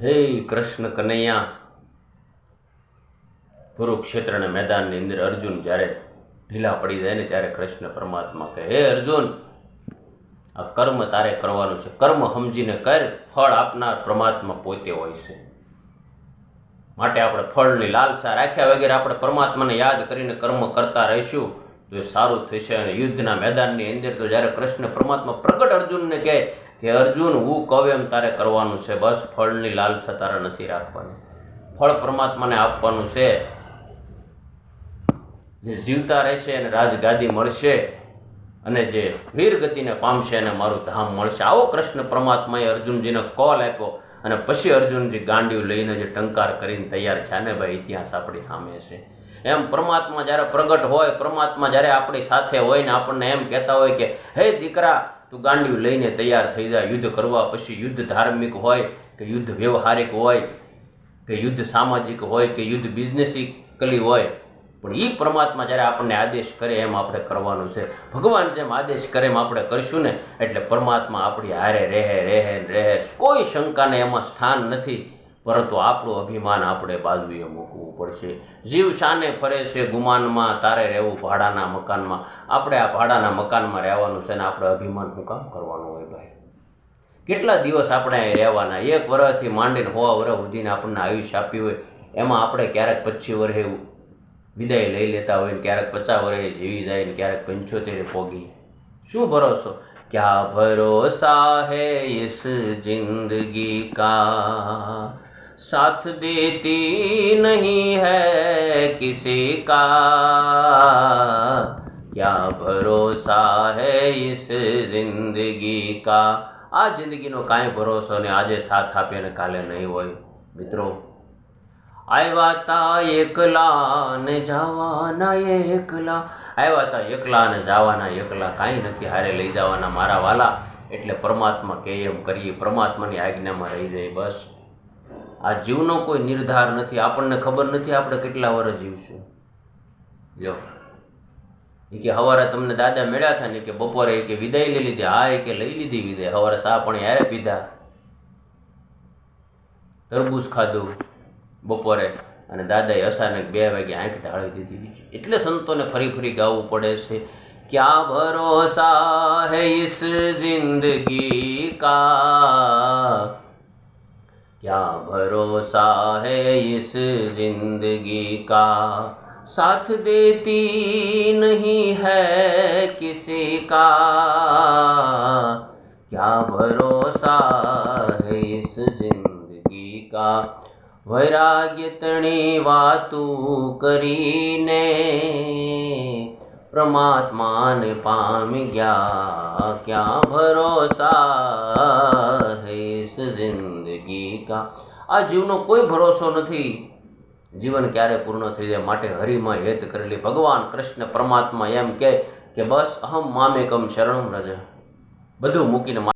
હે કૃષ્ણ કનૈયા, કુરુક્ષેત્રના મેદાનની અંદર અર્જુન જ્યારે ઢીલા પડી જાય ને ત્યારે કૃષ્ણ પરમાત્મા કહે, હે અર્જુન, આ કર્મ તારે કરવાનું છે, કર્મ સમજીને કર, ફળ આપનાર પરમાત્મા પોતે હોય છે. માટે આપણે ફળની લાલસા રાખ્યા વગેરે આપણે પરમાત્માને યાદ કરીને કર્મ કરતા રહીશું તો એ સારું થશે. અને યુદ્ધના મેદાનની અંદર તો જ્યારે કૃષ્ણ પરમાત્મા પ્રગટ અર્જુનને કહે કે અર્જુન, હું કહું એમ તારે કરવાનું છે, બસ ફળની લાલસા તારે નથી રાખવાની, ફળ પરમાત્માને આપવાનું છે. જે જીવતા રહેશે એને રાજગાદી મળશે અને જે વીર ગતિને પામશે એને મારું ધામ મળશે. આવો કૃષ્ણ પરમાત્માએ અર્જુનજીને કોલ આપ્યો અને પછી અર્જુનજી ગાંડિયું લઈને જે ટંકાર કરીને તૈયાર થયા ને ભાઈ, ઇતિહાસ આપણી સામે છે. એમ પરમાત્મા જ્યારે પ્રગટ હોય, પરમાત્મા જ્યારે આપણી સાથે હોય ને આપણને એમ કહેતા હોય કે હે દીકરા, તું ગાંડિયું લઈને તૈયાર થઈ જાય યુદ્ધ કરવા. પછી યુદ્ધ ધાર્મિક હોય કે યુદ્ધ વ્યવહારિક હોય કે યુદ્ધ સામાજિક હોય કે યુદ્ધ બિઝનેસિકલી હોય, પણ એ પરમાત્મા જ્યારે આપણને આદેશ કરે એમ આપણે કરવાનું છે. ભગવાન જેમ આદેશ કરે એમ આપણે કરીશું ને એટલે પરમાત્મા આપણી હારે રહે. કોઈ શંકાને એમાં સ્થાન નથી, પરંતુ આપણું અભિમાન આપણે બાજુએ મૂકવું પડશે. જીવ શાને ફરે છે ગુમાનમાં, તારે રહેવું ભાડાના મકાનમાં. આપણે આ ભાડાના મકાનમાં રહેવાનું છે ને આપણે અભિમાન શું કામ કરવાનું હોય ભાઈ? કેટલા દિવસ આપણે અહીં રહેવાના? 1 વર્ષથી માંડીને 100 વર્ષ સુધીને આપણને આયુષ્ય આપ્યું હોય, એમાં આપણે ક્યારેક 25 વર્ષે વિદાય લઈ લેતા હોય ને ક્યારેક 50 વર્ષે જીવી જાય ને ક્યારેક 75 પોગી. શું ભરોસો? ક્યા ભરોસા હૈ ઇસ જિંદગી કા, સાથ દેતી નહીં હૈ કિસી કા. ક્યા ભરોસા હૈ ઇસ જિંદગી કા, આ જિંદગીનો કાંઈ ભરોસો નહીં, આજે સાથ આપે ને કાલે નહીં હોય. મિત્રો, આવ્યા તા એકલા ને જવાના એકલા, આવ્યા તા એકલા ને જવાના એકલા, કાંઈ નથી હારે લઈ જવાના મારા વાલા. એટલે પરમાત્મા કહે એમ કરીએ, પરમાત્માની આજ્ઞામાં રહી જાય બસ. આ જીવનો કોઈ નિર્ધાર નથી, આપણને ખબર નથી આપણે કેટલા વર્ષ જીવશું. લ્યો, એ કે સવારે તમને દાદા મળ્યા હતા ને કે બપોરે કે વિદાય લઈ લીધી. હા, એ કે લઈ લીધી વિદાય. સવારે ચા પાણી હારે પીધા, તરબૂચ ખાધું બપોરે, અને દાદાએ અચાનક 2 વાગે આંખ ઢાળી દીધી. એટલે સંતોને ફરી ફરી ગાવું પડે છે, ક્યા ભરોસા હૈ ઇસ જિંદગી કા, ક્યા ભરોસા હૈ ઇસ જિંદગી કા, સાથ દેતી નહીં હૈ કિસી કા. ક્યા ભરોસા હૈ ઇસ જિંદગી કા, વૈરાગ્ય તણી વાતું કરીને પરમાત્માને પામી ગયા. ક્યાં ભરોસા હૈ ઇસ જિંદગી કા, આ જીવનો કોઈ ભરોસો નથી, જીવન ક્યારે પૂર્ણ થઈ જાય. માટે હરિમાં હેત કરેલી ભગવાન કૃષ્ણ પરમાત્મા એમ કે બસ અહમ મામેકમ શરણમ રજ, બધું મૂકીને